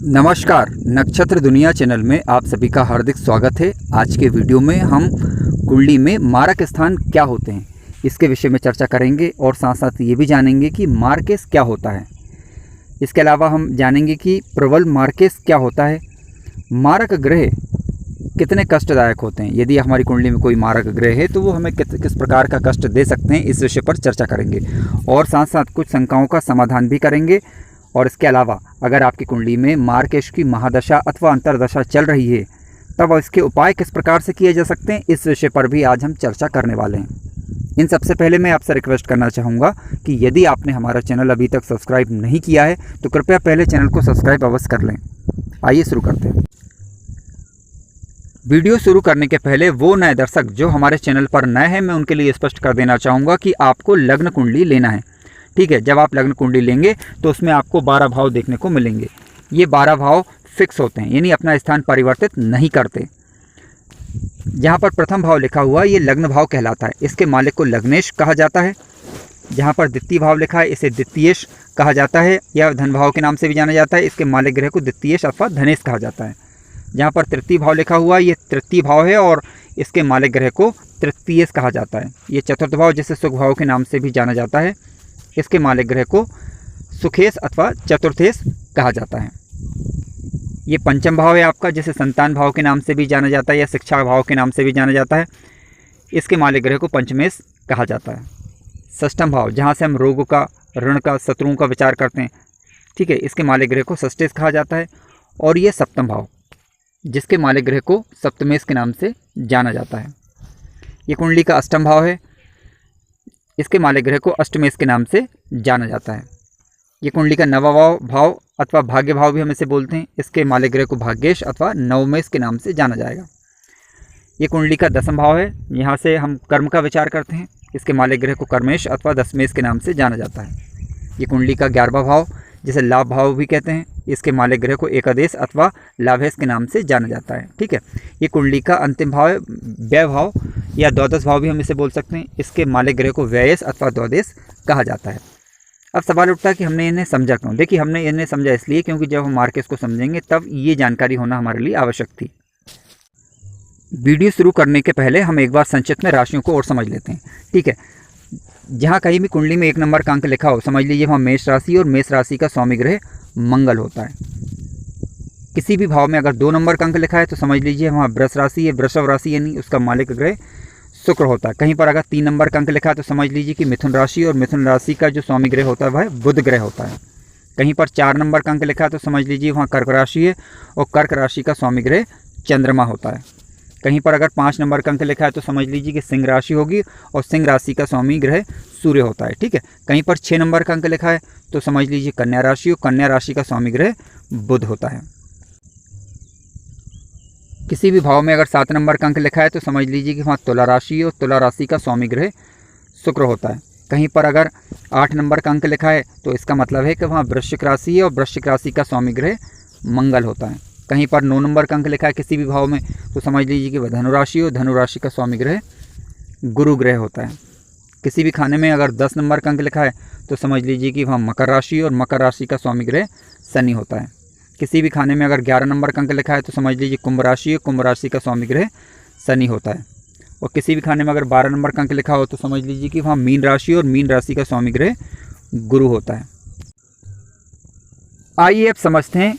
नमस्कार, नक्षत्र दुनिया चैनल में आप सभी का हार्दिक स्वागत है। आज के वीडियो में हम कुंडली में मारक स्थान क्या होते हैं इसके विषय में चर्चा करेंगे और साथ साथ ये भी जानेंगे कि मार्केस क्या होता है। इसके अलावा हम जानेंगे कि प्रबल मार्केस क्या होता है, मारक ग्रह कितने कष्टदायक होते हैं, यदि हमारी कुंडली में कोई मारक ग्रह है तो वो हमें किस प्रकार का कष्ट दे सकते हैं, इस विषय पर चर्चा करेंगे और साथ साथ कुछ शंकाओं का समाधान भी करेंगे। और इसके अलावा अगर आपकी कुंडली में मार्केश की महादशा अथवा अंतरदशा चल रही है तब इसके उपाय किस प्रकार से किए जा सकते हैं, इस विषय पर भी आज हम चर्चा करने वाले हैं। इन सबसे पहले मैं आपसे रिक्वेस्ट करना चाहूँगा कि यदि आपने हमारा चैनल अभी तक सब्सक्राइब नहीं किया है तो कृपया पहले चैनल को सब्सक्राइब अवश्य कर लें। आइए शुरू करते हैं। वीडियो शुरू करने के पहले वो नए दर्शक जो हमारे चैनल पर नए हैं, मैं उनके लिए स्पष्ट कर देना चाहूँगा कि आपको लग्न कुंडली लेना है। ठीक है, जब आप लग्न कुंडली लेंगे तो उसमें आपको 12 भाव देखने को मिलेंगे। ये 12 भाव फिक्स होते हैं, यानी अपना स्थान परिवर्तित नहीं करते। जहाँ पर प्रथम भाव लिखा हुआ ये लग्न भाव कहलाता है, इसके मालिक को लग्नेश कहा जाता है। जहाँ पर द्वितीय भाव लिखा है इसे द्वितीयेश कहा जाता है या धन भाव के नाम से भी जाना जाता है, इसके मालिक ग्रह को द्वितीयेश अथवा धनेश कहा जाता है। जहाँ पर तृतीय भाव लिखा हुआ ये तृतीय भाव है और इसके मालिक ग्रह को तृतीयेश कहा जाता है। ये चतुर्थ भाव जिसे सुख भाव के नाम से भी जाना जाता है, इसके मालिक ग्रह को सुखेश अथवा चतुर्थेश कहा जाता है। ये पंचम भाव है आपका, जिसे संतान भाव के नाम से भी जाना जाता है या शिक्षा भाव के नाम से भी जाना जाता है, इसके मालिक ग्रह को पंचमेश कहा जाता है। षष्ठम भाव जहाँ से हम रोग का, ऋण का, शत्रुओं का विचार करते हैं, ठीक है, इसके मालिक ग्रह को षष्ठेश कहा जाता है। और ये सप्तम भाव जिसके मालिक ग्रह को सप्तमेश के नाम से जाना जाता है। ये कुंडली का अष्टम भाव है, इसके मालिक ग्रह को अष्टमेश के नाम से जाना जाता है। ये कुंडली का नवम भाव अथवा भाग्य भाव भी हम इसे बोलते हैं, इसके मालिक ग्रह को भाग्येश अथवा नवमेश के नाम से जाना जाएगा। ये कुंडली का दसम भाव है, यहाँ से हम कर्म का विचार करते हैं, इसके मालिक ग्रह को कर्मेश अथवा दशमेश के नाम से जाना जाता है। ये कुंडली का 11वां भाव जिसे लाभ भाव भी कहते हैं, इसके मालिक ग्रह को एकादेश अथवा लाभेश के नाम से जाना जाता है। ठीक है, ये कुंडली का अंतिम भाव है व्यय भाव या द्वादश भाव भी हम इसे बोल सकते हैं, इसके मालिक ग्रह को व्ययेश अथवा द्वादश कहा जाता है। अब सवाल उठता है कि हमने इन्हें समझा क्यों। देखिए, हमने इन्हें समझा इसलिए क्योंकि जब हम मार्केस को समझेंगे तब ये जानकारी होना हमारे लिए आवश्यक थी। वीडियो शुरू करने के पहले हम एक बार संक्षिप्त में राशियों को और समझ लेते हैं। ठीक है, जहाँ कहीं भी कुंडली में 1 नंबर का अंक लिखा हो, समझ लीजिए वहाँ मेष राशि और मेष राशि का स्वामी ग्रह मंगल होता है। किसी भी भाव में अगर 2 नंबर का अंक लिखा है तो समझ लीजिए वहाँ वृष राशि है, वृषभ राशि यानी उसका मालिक ग्रह शुक्र होता है। कहीं पर अगर 3 नंबर का अंक लिखा है तो समझ लीजिए कि मिथुन राशि और मिथुन राशि का जो स्वामी ग्रह होता है वह बुध ग्रह होता है। कहीं पर 4 नंबर का अंक लिखा है तो समझ लीजिए वहाँ कर्क राशि है और कर्क राशि का स्वामी ग्रह चंद्रमा होता है। कहीं पर अगर 5 नंबर का अंक लिखा है तो समझ लीजिए कि सिंह राशि होगी और सिंह राशि का स्वामी ग्रह सूर्य होता है। ठीक है, कहीं पर 6 नंबर का अंक लिखा है तो समझ लीजिए कन्या राशि और कन्या राशि का स्वामी ग्रह बुध होता है। किसी भी भाव में अगर 7 नंबर का अंक लिखा है तो समझ लीजिए कि वहाँ तुला राशि और तुला राशि का स्वामी ग्रह शुक्र होता है। कहीं पर अगर 8 नंबर का अंक लिखा है तो इसका मतलब है कि वहाँ वृश्चिक राशि है और वृश्चिक राशि का स्वामी ग्रह मंगल होता है। कहीं पर 9 नंबर का अंक लिखा है किसी भी भाव में तो समझ लीजिए कि वह धनु राशि और धनु राशि का स्वामी ग्रह गुरु ग्रह होता है। किसी भी खाने में अगर 10 नंबर का अंक लिखा है तो समझ लीजिए कि वहाँ मकर राशि और मकर राशि का स्वामी ग्रह शनि होता है। किसी भी खाने में अगर 11 नंबर का अंक लिखा है तो समझ लीजिए कुंभ राशि और कुंभ राशि का स्वामी ग्रह शनि होता है। और किसी भी खाने में अगर 12 नंबर का अंक लिखा हो तो समझ लीजिए कि वहाँ मीन राशि और मीन राशि का स्वामी ग्रह गुरु होता है। आइए अब समझते हैं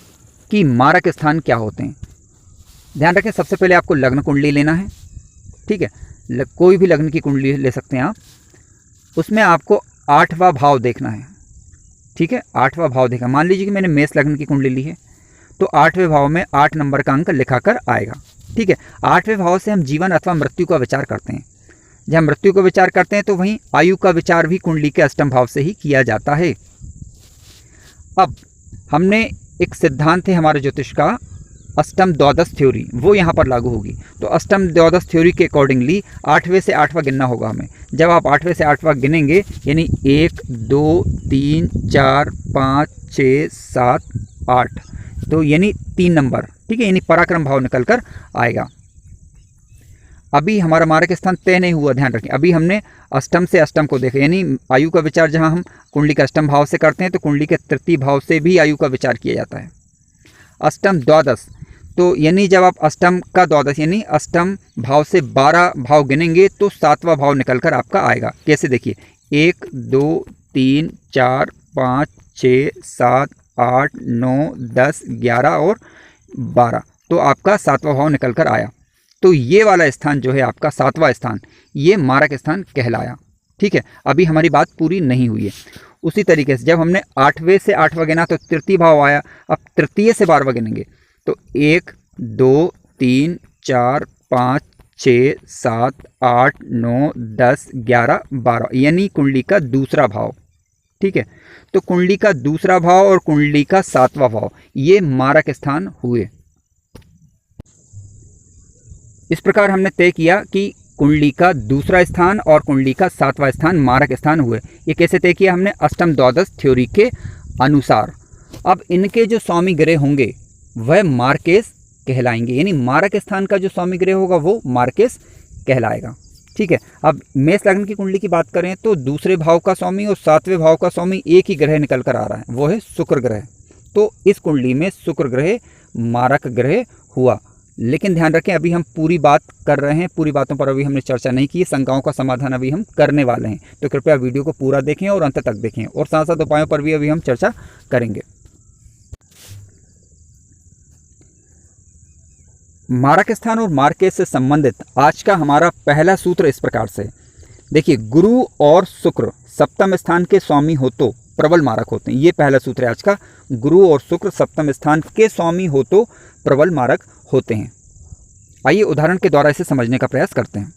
कि मारक स्थान क्या होते हैं। ध्यान रखें, सबसे पहले आपको लग्न कुंडली लेना है। ठीक है, कोई भी लग्न की कुंडली ले सकते हैं आप, उसमें आपको 8वां भाव देखना है। ठीक है, 8वां भाव देखा। मान लीजिए कि मैंने मेष लग्न की कुंडली ली है तो 8वें भाव में 8 नंबर का अंक लिखा कर आएगा। ठीक है, 8वें भाव से हम जीवन अथवा मृत्यु का विचार करते हैं। जब मृत्यु का विचार करते हैं तो वहीं आयु का विचार भी कुंडली के अष्टम भाव से ही किया जाता है। अब हमने एक सिद्धांत है हमारे ज्योतिष का, अष्टम द्वादश थ्योरी, वो यहाँ पर लागू होगी। तो अष्टम द्वादश थ्योरी के अकॉर्डिंगली 8वें से 8वां गिनना होगा हमें। जब आप 8वें से 8वां गिनेंगे यानी 1 2 3 4 5 6 7 8, तो यानी 3 नंबर, ठीक है, यानी पराक्रम भाव निकल कर आएगा। अभी हमारा मारक स्थान तय नहीं हुआ, ध्यान रखें। अभी हमने अष्टम से अष्टम को देखा, यानी आयु का विचार जहां हम कुंडली के अष्टम भाव से करते हैं तो कुंडली के तृतीय भाव से भी आयु का विचार किया जाता है। अष्टम द्वादश, तो यानी जब आप अष्टम का द्वादश यानी अष्टम भाव से 12 भाव गिनेंगे तो 7वां भाव निकल कर आपका आएगा। कैसे देखिए, 1 2 3 4 5 6 7 8 9 10 11 और 12, तो आपका 7वां भाव निकल कर आया। तो ये वाला स्थान जो है आपका 7वां स्थान, ये मारक स्थान कहलाया। ठीक है, अभी हमारी बात पूरी नहीं हुई है। उसी तरीके से जब हमने 8वें से 8वां गिना तो तृतीय भाव आया। अब तृतीय से 12वां गिनेंगे तो 1 2 3 4 5 6 7 8 9 10 11 12, यानी कुंडली का दूसरा भाव। ठीक है, तो कुंडली का दूसरा भाव और कुंडली का 7वां भाव ये मारक स्थान हुए। इस प्रकार हमने तय किया कि कुंडली का दूसरा स्थान और कुंडली का 7वां स्थान मारक स्थान हुए। ये कैसे तय किया हमने? अष्टम द्वादश थ्योरी के अनुसार। अब इनके जो स्वामी ग्रह होंगे वह मार्केश कहलाएंगे, यानी मारक स्थान का जो स्वामी ग्रह होगा वो मार्केश कहलाएगा। ठीक है, अब मेष लग्न की कुंडली की बात करें तो दूसरे भाव का स्वामी और 7वें भाव का स्वामी एक ही ग्रह निकल कर आ रहा है, वो है शुक्र ग्रह। तो इस कुंडली में शुक्र ग्रह मारक ग्रह हुआ। लेकिन ध्यान रखें, अभी हम पूरी बात कर रहे हैं, पूरी बातों पर अभी हमने चर्चा नहीं की, शंकाओं का समाधान अभी हम करने वाले हैं। तो कृपया वीडियो को पूरा देखें और अंत तक देखें, और साथ साथ उपायों पर भी अभी हम चर्चा करेंगे। मारक स्थान और मार्केश से संबंधित आज का हमारा पहला सूत्र इस प्रकार से देखिए, गुरु और शुक्र सप्तम स्थान के स्वामी हो तो प्रबल मारक होते हैं। ये पहला सूत्र है आज का, गुरु और शुक्र सप्तम स्थान के स्वामी हो तो प्रबल मारक होते हैं। आइए उदाहरण के द्वारा इसे समझने का प्रयास करते हैं।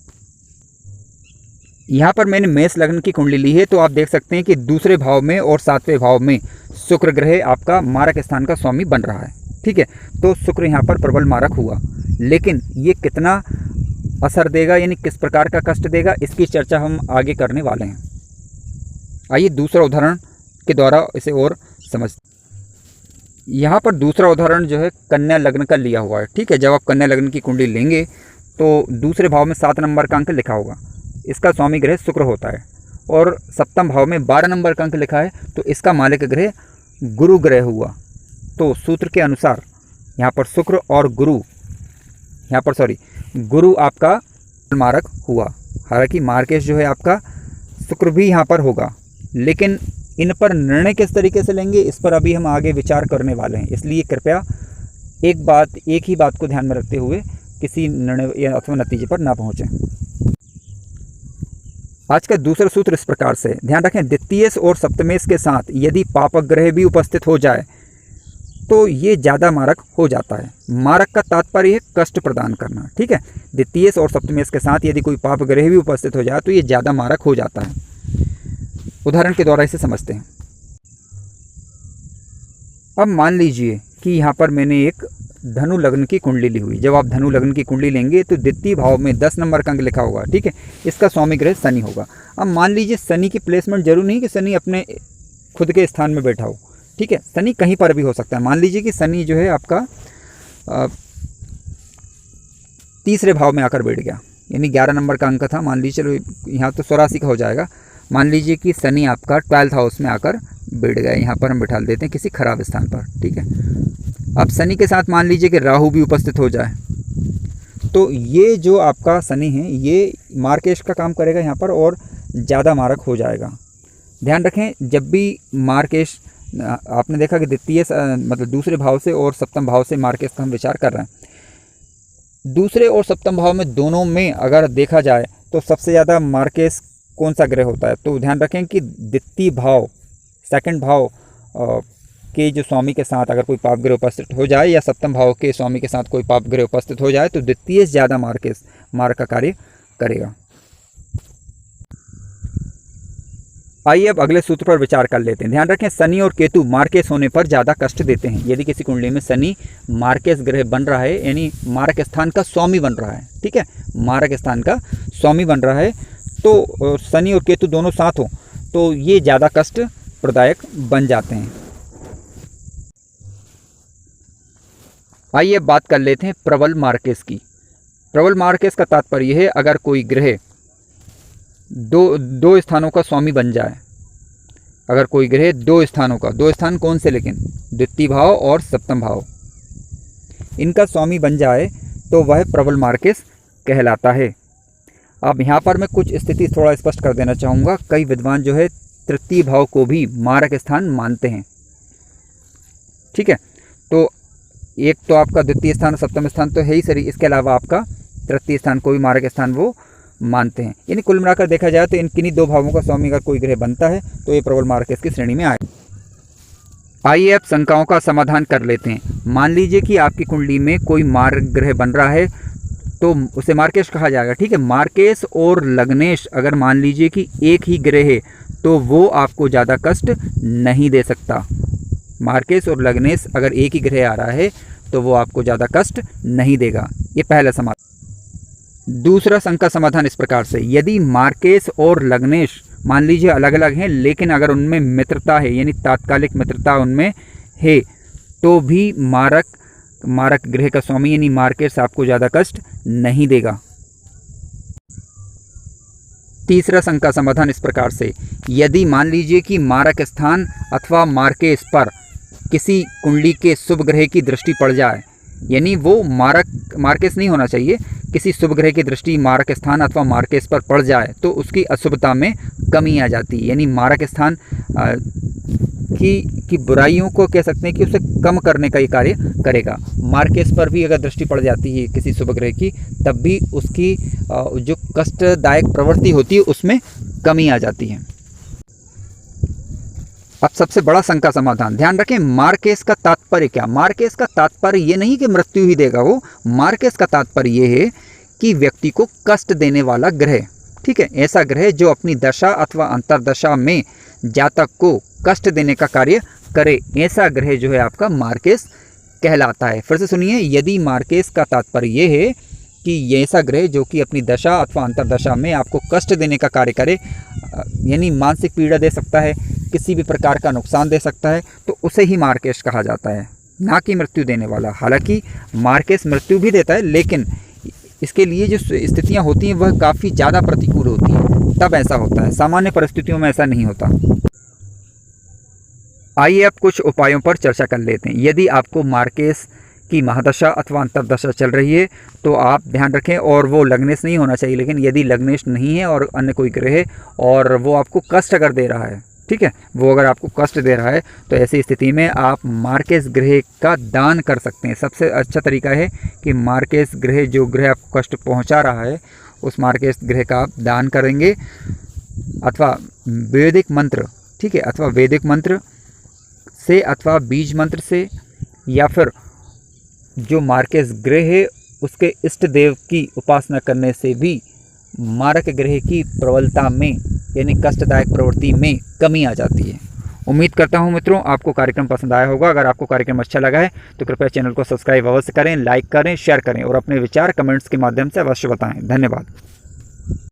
यहाँ पर मैंने मेष लग्न की कुंडली ली है, तो आप देख सकते हैं कि दूसरे भाव में और 7वें भाव में शुक्र ग्रह आपका मारक स्थान का स्वामी बन रहा है। ठीक है, तो शुक्र यहाँ पर प्रबल मारक हुआ, लेकिन ये कितना असर देगा यानी किस प्रकार का कष्ट देगा, इसकी चर्चा हम आगे करने वाले हैं। आइए दूसरा उदाहरण के द्वारा इसे और समझ। यहाँ पर दूसरा उदाहरण जो है कन्या लग्न का लिया हुआ है। ठीक है, जब आप कन्या लग्न की कुंडली लेंगे तो दूसरे भाव में 7 नंबर का अंक लिखा होगा, इसका स्वामी ग्रह शुक्र होता है, और सप्तम भाव में 12 नंबर का अंक लिखा है तो इसका मालिक ग्रह गुरु ग्रह हुआ। तो सूत्र के अनुसार यहाँ पर शुक्र और गुरु, यहाँ पर गुरु आपका मारक हुआ। हालांकि मार्केश जो है आपका शुक्र भी यहाँ पर होगा, लेकिन इन पर निर्णय किस तरीके से लेंगे इस पर अभी हम आगे विचार करने वाले हैं। इसलिए कृपया एक ही बात को ध्यान में रखते हुए किसी निर्णय अथवा नतीजे पर ना पहुँचें। आज का दूसरा सूत्र इस प्रकार से ध्यान रखें, द्वितीयेश और सप्तमेश के साथ यदि पापक ग्रह भी उपस्थित हो जाए तो ये ज़्यादा मारक हो जाता है। मारक का तात्पर्य है कष्ट प्रदान करना। ठीक है, द्वितीयेश और सप्तमेश के साथ यदि कोई पाप ग्रह भी उपस्थित हो जाए तो ये ज़्यादा मारक हो जाता है। उदाहरण के द्वारा इसे समझते हैं। अब मान लीजिए कि यहाँ पर मैंने एक धनु लग्न की कुंडली ली हुई। जब आप धनु लग्न की कुंडली लेंगे तो द्वितीय भाव में 10 नंबर का अंक लिखा होगा। ठीक है, इसका स्वामी ग्रह शनि होगा। अब मान लीजिए शनि की प्लेसमेंट जरूर नहीं कि शनि अपने खुद के स्थान में बैठा हो। ठीक है, शनि कहीं पर भी हो सकता है। मान लीजिए कि शनि जो है आपका तीसरे भाव में आकर बैठ गया, यानी 11 नंबर का अंक था, मान लीजिए चलो यहाँ तो 84 का हो जाएगा। मान लीजिए कि शनि आपका 12th हाउस में आकर बैठ गया, यहाँ पर हम बिठा देते हैं किसी खराब स्थान पर। ठीक है, अब शनि के साथ मान लीजिए कि राहु भी उपस्थित हो जाए तो ये जो आपका शनि है ये मार्केश का काम करेगा यहाँ पर और ज़्यादा मारक हो जाएगा। ध्यान रखें, जब भी मार्केश, आपने देखा कि द्वितीय मतलब दूसरे भाव से और सप्तम भाव से मार्केश का हम विचार कर रहे हैं। दूसरे और सप्तम भाव में दोनों में अगर देखा जाए तो सबसे ज़्यादा मार्केश कौन सा ग्रह होता है? तो ध्यान रखें कि द्वितीय भाव, सेकंड भाव के जो स्वामी के साथ अगर कोई पाप ग्रह उपस्थित हो जाए या सप्तम भाव के स्वामी के साथ कोई पाप ग्रह उपस्थित हो जाए तो द्वितीय ज़्यादा मार्क का कार्य करेगा। आइए अब अगले सूत्र पर विचार कर लेते हैं। ध्यान रखें, शनि और केतु मार्केश होने पर ज़्यादा कष्ट देते हैं। यदि किसी कुंडली में शनि मार्केश ग्रह बन रहा है यानी मारक स्थान का स्वामी बन रहा है, ठीक है, मारक स्थान का स्वामी बन रहा है, तो शनि और केतु दोनों साथ हो तो ये ज़्यादा कष्ट प्रदायक बन जाते हैं। आइए अब बात कर लेते हैं प्रबल मार्केश की। प्रबल मार्केश का तात्पर्य है अगर कोई ग्रह दो स्थानों का स्वामी बन जाए। अगर कोई ग्रह दो स्थानों का, दो स्थान कौन से, लेकिन द्वितीय भाव और सप्तम भाव, इनका स्वामी बन जाए तो वह प्रबल मार्केश कहलाता है। अब यहाँ पर मैं कुछ स्थिति थोड़ा स्पष्ट कर देना चाहूँगा। कई विद्वान जो है तृतीय भाव को भी मारक स्थान मानते हैं। ठीक है, तो एक तो आपका द्वितीय स्थान सप्तम स्थान तो है ही सही, इसके अलावा आपका तृतीय स्थान को भी मारक स्थान वो मानते हैं। यानी कुल मिलाकर देखा जाए तो इन किन्हीं दो भावों का स्वामी अगर कोई ग्रह बनता है तो ये प्रबल मार्केश की श्रेणी में आए। आइए अब शंकाओं का समाधान कर लेते हैं। मान लीजिए कि आपकी कुंडली में कोई मार्ग ग्रह बन रहा है तो उसे मार्केश कहा जाएगा। ठीक है, मार्केश और लग्नेश अगर मान लीजिए कि एक ही ग्रह है तो वो आपको ज़्यादा कष्ट नहीं दे सकता। मार्केश और लग्नेश अगर एक ही ग्रह आ रहा है तो वो आपको ज़्यादा कष्ट नहीं देगा। ये पहला समाधान। दूसरा शंका समाधान इस प्रकार से, यदि मार्केश और लग्नेश मान लीजिए अलग अलग हैं लेकिन अगर उनमें मित्रता है यानी तात्कालिक मित्रता उनमें है तो भी मारक ग्रह का स्वामी यानी मार्केश आपको ज़्यादा कष्ट नहीं देगा। तीसरा शंका समाधान इस प्रकार से, यदि मान लीजिए कि मारक स्थान अथवा मार्केश पर किसी कुंडली के शुभ ग्रह की दृष्टि पड़ जाए, यानी वो मार्केश नहीं होना चाहिए, किसी शुभ ग्रह की दृष्टि मारक स्थान अथवा मार्केश पर पड़ जाए तो उसकी अशुभता में कमी आ जाती है। यानी मारक स्थान की बुराइयों को कह सकते हैं कि उसे कम करने का ये कार्य करेगा। मार्केश पर भी अगर दृष्टि पड़ जाती है किसी शुभ ग्रह की तब भी उसकी जो कष्टदायक प्रवृत्ति होती है उसमें कमी आ जाती है। अब सबसे बड़ा शंका समाधान, ध्यान रखें मार्केश का तात्पर्य क्या। मार्केश का तात्पर्य ये नहीं कि मृत्यु ही देगा वो, मार्केश का तात्पर्य ये है कि व्यक्ति को कष्ट देने वाला ग्रह। ठीक है, ऐसा ग्रह जो अपनी दशा अथवा अंतर्दशा में जातक को कष्ट देने का कार्य करे, ऐसा ग्रह जो है आपका मार्केश कहलाता है। फिर से सुनिए, यदि मार्केश का तात्पर्य ये है कि ये ऐसा ग्रह जो कि अपनी दशा अथवा अंतर्दशा में आपको कष्ट देने का कार्य करे, यानी मानसिक पीड़ा दे सकता है, किसी भी प्रकार का नुकसान दे सकता है, तो उसे ही मार्केश कहा जाता है, ना कि मृत्यु देने वाला। हालांकि मार्केश मृत्यु भी देता है लेकिन इसके लिए जो स्थितियां होती हैं वह काफ़ी ज़्यादा प्रतिकूल होती हैं, तब ऐसा होता है। सामान्य परिस्थितियों में ऐसा नहीं होता। आइए अब कुछ उपायों पर चर्चा कर लेते हैं। यदि आपको मार्केश की महादशा अथवा अंतर्दशा चल रही है तो आप ध्यान रखें, और वो लग्नेश नहीं होना चाहिए, लेकिन यदि लग्नेश नहीं है और अन्य कोई ग्रह है और वो आपको कष्ट अगर दे रहा है, ठीक है, वो अगर आपको कष्ट दे रहा है तो ऐसी स्थिति में आप मार्केश ग्रह का दान कर सकते हैं। सबसे अच्छा तरीका है कि मार्केश ग्रह, जो ग्रह आपको कष्ट पहुंचा रहा है, उस मार्केश ग्रह का आप दान करेंगे अथवा वैदिक मंत्र, ठीक है, अथवा वैदिक मंत्र से अथवा बीज मंत्र से, या फिर जो मार्केश ग्रह है उसके इष्ट देव की उपासना करने से भी मारक ग्रह की प्रबलता में यानी कष्टदायक प्रवृत्ति में कमी आ जाती है। उम्मीद करता हूं मित्रों आपको कार्यक्रम पसंद आया होगा। अगर आपको कार्यक्रम अच्छा लगा है तो कृपया चैनल को सब्सक्राइब अवश्य करें, लाइक करें, शेयर करें और अपने विचार कमेंट्स के माध्यम से अवश्य बताएं। धन्यवाद।